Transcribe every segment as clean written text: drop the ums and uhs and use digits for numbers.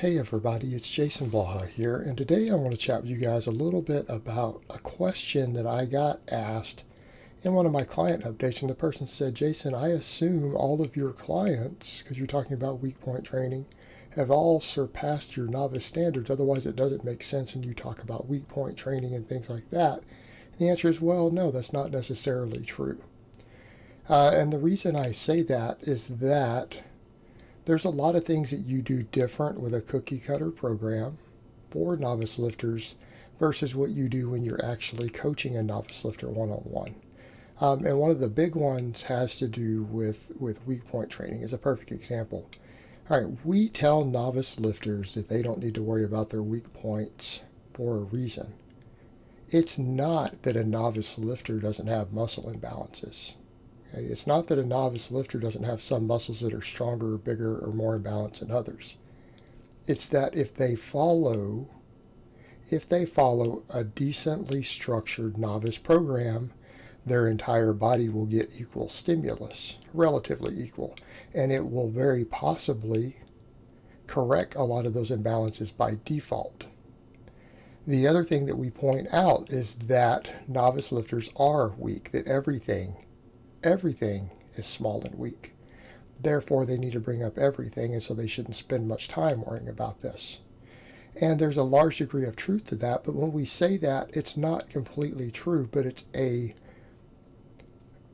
Hey everybody, it's Jason Blaha here, and today I want to chat with you guys a little bit about a question that I got asked in one of my client updates. And the person said, Jason, I assume all of your clients, because you're talking about weak point training, have all surpassed your novice standards. Otherwise, it doesn't make sense when you talk about weak point training and things like that. And the answer is, well, no, that's not necessarily true. And the reason I say that is that there's a lot of things that you do different with a cookie cutter program for novice lifters versus what you do when you're actually coaching a novice lifter one-on-one. And one of the big ones has to do with weak point training. Is a perfect example. All right, we tell novice lifters that they don't need to worry about their weak points for a reason. It's not that a novice lifter doesn't have muscle imbalances. Okay? It's not that a novice lifter doesn't have some muscles that are stronger, bigger, or more imbalanced than others. It's that if they follow a decently structured novice program, their entire body will get equal stimulus, relatively equal, and it will very possibly correct a lot of those imbalances by default. The other thing that we point out is that novice lifters are weak, that everything is small and weak. Therefore, they need to bring up everything, and so they shouldn't spend much time worrying about this. And there's a large degree of truth to that, but when we say that, it's not completely true, but it's a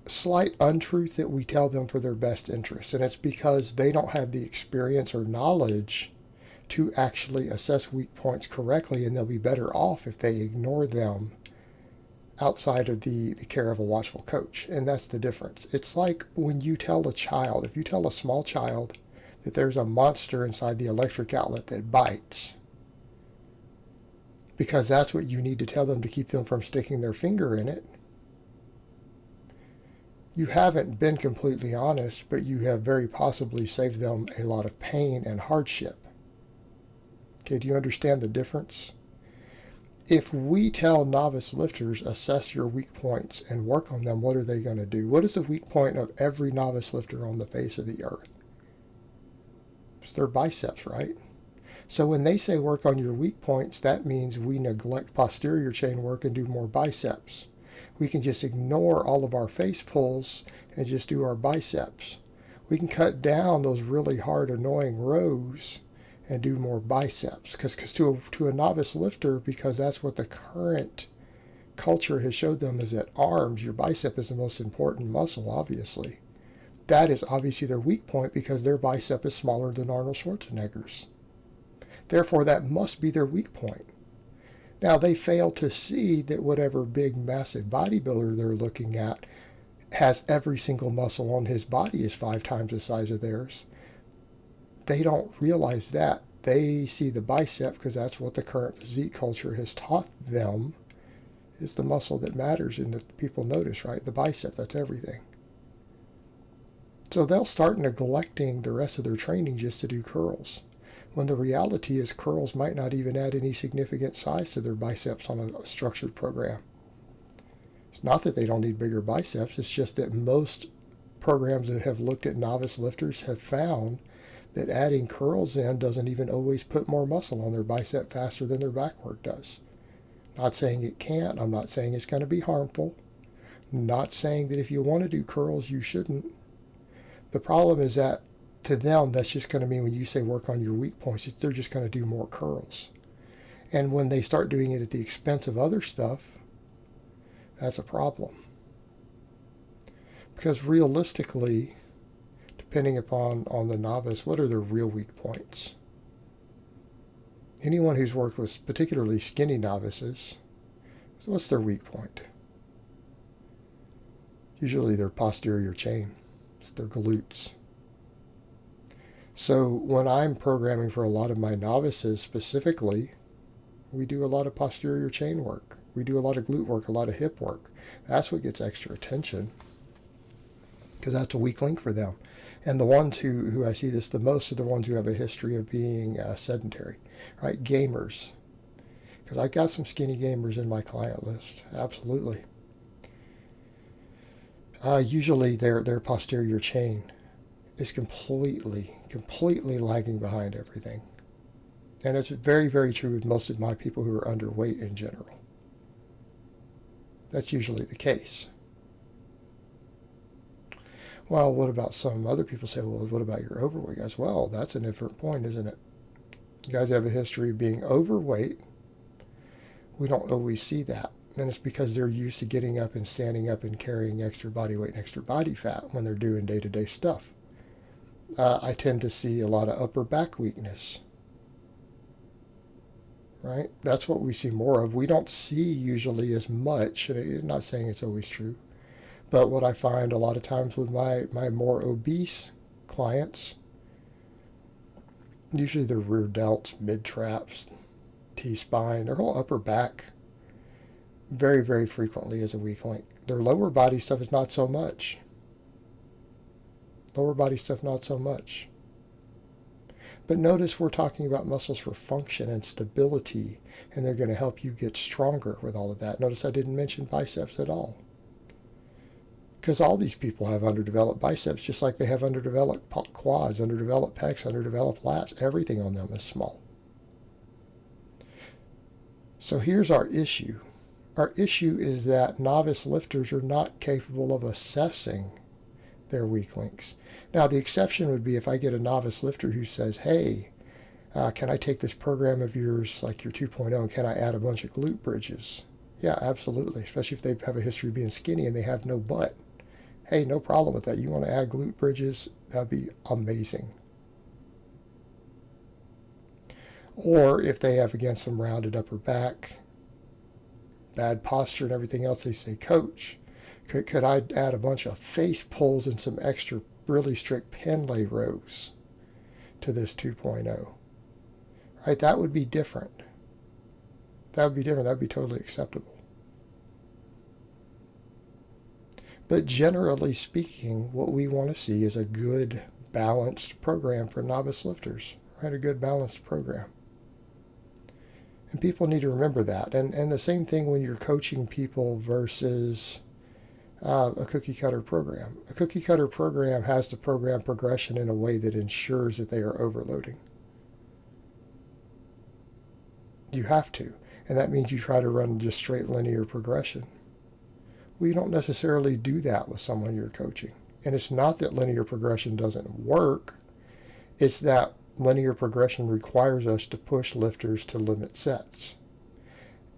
slight untruth that we tell them for their best interest. And it's because they don't have the experience or knowledge to actually assess weak points correctly, and they'll be better off if they ignore them outside of the care of a watchful coach. And that's the difference. It's like when you tell a child, if you tell a small child that there's a monster inside the electric outlet that bites, because that's what you need to tell them to keep them from sticking their finger in it, you haven't been completely honest, but you have very possibly saved them a lot of pain and hardship. Okay, do you understand the difference? If we tell novice lifters, assess your weak points and work on them, what are they going to do? What is the weak point of every novice lifter on the face of the earth? It's their biceps, right? So when they say work on your weak points, that means we neglect posterior chain work and do more biceps. We can just ignore all of our face pulls and just do our biceps. We can cut down those really hard, annoying rows and do more biceps. Because to a novice lifter, because that's what the current culture has showed them, is that arms, your bicep is the most important muscle, obviously. That is obviously their weak point because their bicep is smaller than Arnold Schwarzenegger's. Therefore, that must be their weak point. Now, they fail to see that whatever big, massive bodybuilder they're looking at has every single muscle on his body is 5 times the size of theirs. They don't realize that. They see the bicep because that's what the current physique culture has taught them is the muscle that matters and that people notice, right? The bicep, that's everything. So they'll start neglecting the rest of their training just to do curls, when the reality is curls might not even add any significant size to their biceps on a structured program. It's not that they don't need bigger biceps, it's just that most programs that have looked at novice lifters have found that adding curls in doesn't even always put more muscle on their bicep faster than their back work does. Not saying it can't, I'm not saying it's going to be harmful, not saying that if you want to do curls you shouldn't. The problem is that to them that's just going to mean when you say work on your weak points, they're just going to do more curls. And when they start doing it at the expense of other stuff, that's a problem. Because realistically, depending upon the novice, what are their real weak points? Anyone who's worked with particularly skinny novices, so what's their weak point? Usually their posterior chain. It's their glutes. So when I'm programming for a lot of my novices specifically, we do a lot of posterior chain work. We do a lot of glute work, a lot of hip work. That's what gets extra attention because that's a weak link for them. And the ones who I see this the most are the ones who have a history of being sedentary, right? Gamers. Because I've got some skinny gamers in my client list, absolutely. Usually their posterior chain is completely lagging behind everything. And it's very, very true with most of my people who are underweight in general. That's usually the case. Well, what about some other people say, well, what about your overweight guys? Well, that's a different point, isn't it? You guys have a history of being overweight. We don't always see that. And it's because they're used to getting up and standing up and carrying extra body weight and extra body fat when they're doing day-to-day stuff. I tend to see a lot of upper back weakness. Right? That's what we see more of. We don't see usually as much, and I'm not saying it's always true, but what I find a lot of times with my more obese clients, usually their rear delts, mid traps, T-spine, their whole upper back very, very frequently is a weak link. Their lower body stuff is not so much. Lower body stuff, not so much. But notice we're talking about muscles for function and stability, and they're going to help you get stronger with all of that. Notice I didn't mention biceps at all. Because all these people have underdeveloped biceps, just like they have underdeveloped quads, underdeveloped pecs, underdeveloped lats. Everything on them is small. So here's our issue. Our issue is that novice lifters are not capable of assessing their weak links. Now, the exception would be if I get a novice lifter who says, hey, can I take this program of yours, like your 2.0, and can I add a bunch of glute bridges? Yeah, absolutely, especially if they have a history of being skinny and they have no butt. Hey, no problem with that. You want to add glute bridges? That'd be amazing. Or if they have, again, some rounded upper back, bad posture and everything else, they say, coach, could I add a bunch of face pulls and some extra really strict pen lay rows to this 2.0? Right? That would be different. That would be different. That would be totally acceptable. But generally speaking, what we want to see is a good, balanced program for novice lifters. Right? A good, balanced program. And people need to remember that. And the same thing when you're coaching people versus a cookie cutter program. A cookie cutter program has the program progression in a way that ensures that they are overloading. You have to. And that means you try to run just straight linear progression. Well, you don't necessarily do that with someone you're coaching. And it's not that linear progression doesn't work. It's that linear progression requires us to push lifters to limit sets.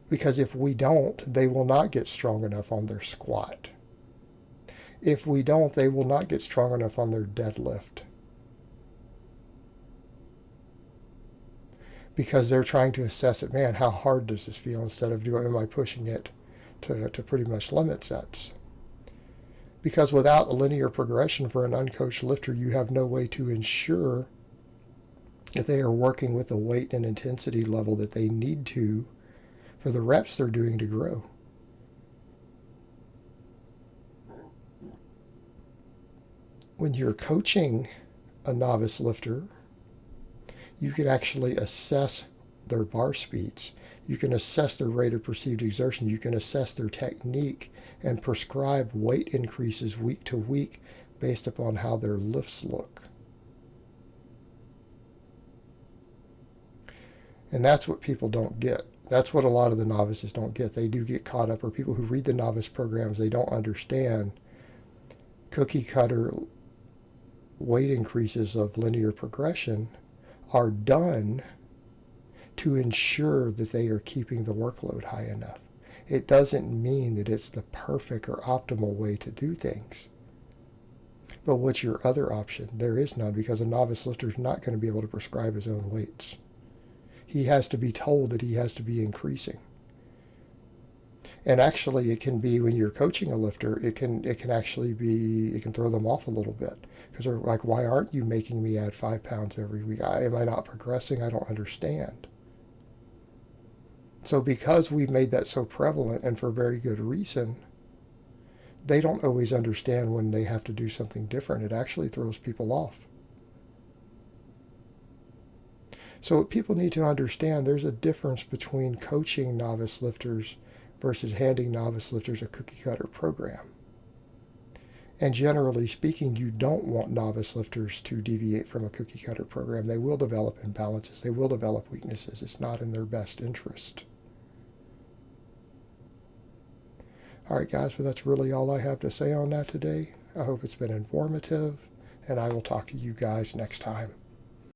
Because if we don't, they will not get strong enough on their squat. If we don't, they will not get strong enough on their deadlift. Because they're trying to assess it, man, how hard does this feel, instead of am I pushing it to pretty much limit sets. Because without a linear progression for an uncoached lifter, you have no way to ensure that they are working with the weight and intensity level that they need to for the reps they're doing to grow. When you're coaching a novice lifter, you can actually assess their bar speeds. You can assess their rate of perceived exertion. You can assess their technique and prescribe weight increases week to week based upon how their lifts look. And that's what people don't get. That's what a lot of the novices don't get. They do get caught up, or people who read the novice programs, they don't understand cookie cutter weight increases of linear progression are done to ensure that they are keeping the workload high enough. It doesn't mean that it's the perfect or optimal way to do things. But what's your other option? There is none, because a novice lifter is not going to be able to prescribe his own weights. He has to be told that he has to be increasing. And actually, it can be, when you're coaching a lifter, it can actually be, it can throw them off a little bit, because they're like, why aren't you making me add 5 pounds every week? Am I not progressing? I don't understand. So because we've made that so prevalent, and for very good reason, they don't always understand when they have to do something different. It actually throws people off. So what people need to understand, there's a difference between coaching novice lifters versus handing novice lifters a cookie cutter program. And generally speaking, you don't want novice lifters to deviate from a cookie cutter program. They will develop imbalances. They will develop weaknesses. It's not in their best interest. All right, guys, well, that's really all I have to say on that today. I hope it's been informative, and I will talk to you guys next time.